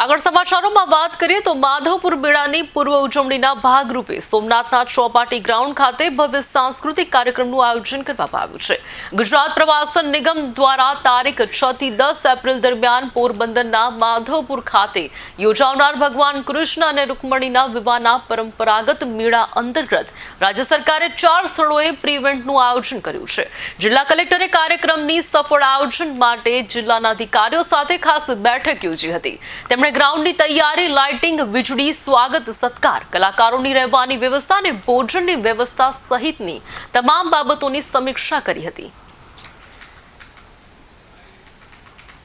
આગળ સમાચારોમાં વાત કરીએ તો માધવપુર મેળાની પૂર્વ ઉજવણીના ભાગરૂપે સોમનાથના ચોપાટી ગ્રાઉન્ડ ખાતે ભવ્ય સાંસ્કૃતિક કાર્યક્રમનું આયોજન કરવામાં આવ્યું છે। ગુજરાત પ્રવાસન નિગમ દ્વારા તારીખ 6 થી 10 એપ્રિલ દરમિયાન પોરબંદરના માધવપુર ખાતે યોજાનાર ભગવાન કૃષ્ણ અને રૂકમણીના વિવાહના પરંપરાગત મેળા અંતર્ગત રાજ્ય સરકારે 4 સ્થળોએ પ્રી ઇવેન્ટનું આયોજન કર્યું છે। જિલ્લા કલેક્ટરે કાર્યક્રમની સફળ આયોજન માટે જિલ્લાના અધિકારીઓ સાથે ખાસ બેઠક યોજી હતી। તેમણે ગ્રાઉન્ડની તૈયારી, લાઇટિંગ, વીજળી, સ્વાગત સત્કાર, કલાકારોની રહેવાની વ્યવસ્થા અને ભોજનની વ્યવસ્થા સહિતની તમામ બાબતોની સમીક્ષા કરી હતી।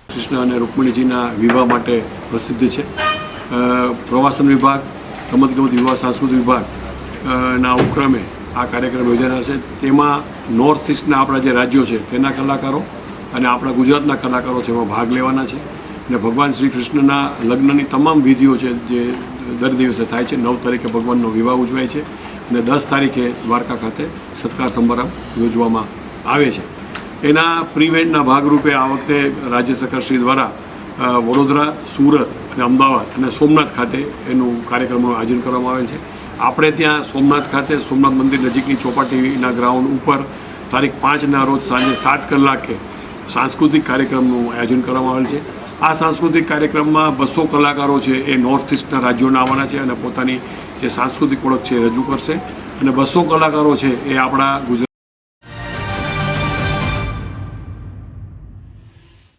કૃષ્ણ અને રૂકમણીજીના વિવાહ માટે પ્રસિદ્ધ છે। પ્રવાસન વિભાગ, રમતગમત વિભાગ, સાંસ્કૃતિક વિભાગ ના ઉપક્રમે આ કાર્યક્રમ યોજાનાર છે। તેમાં નોર્થ ઇસ્ટના આપણા જે રાજ્યો છે તેના કલાકારો અને આપણા ગુજરાતના કલાકારો છે એમાં ભાગ લેવાના છે અને ભગવાન શ્રી કૃષ્ણના લગ્નની તમામ વિધિઓ છે જે દર દિવસે થાય છે। 9 તારીખે ભગવાનનો વિવાહ ઉજવાય છે અને 10 તારીખે દ્વારકા ખાતે સત્કાર સમારંભ યોજવામાં આવે છે। એના પ્રી ઇવેન્ટના ભાગરૂપે આ વખતે રાજ્ય સરકારશ્રી દ્વારા વડોદરા, સુરત અને અમદાવાદ અને સોમનાથ ખાતે એનું કાર્યક્રમનું આયોજન કરવામાં આવેલ છે। આપણે ત્યાં સોમનાથ ખાતે સોમનાથ મંદિર નજીકની ચોપાટીના ગ્રાઉન્ડ ઉપર તારીખ 5ના રોજ સાંજે 7 કલાકે સાંસ્કૃતિક કાર્યક્રમનું આયોજન કરવામાં આવેલ છે। આ સાંસ્કૃતિક કાર્યક્રમમાં 200 કલાકારો છે એ નોર્થ ઇસ્ટના રાજ્યોના આવવાના છે અને પોતાની જે સાંસ્કૃતિક ઓળખ છે એ રજૂ કરશે અને 200 કલાકારો છે એ આપણા ગુજરાત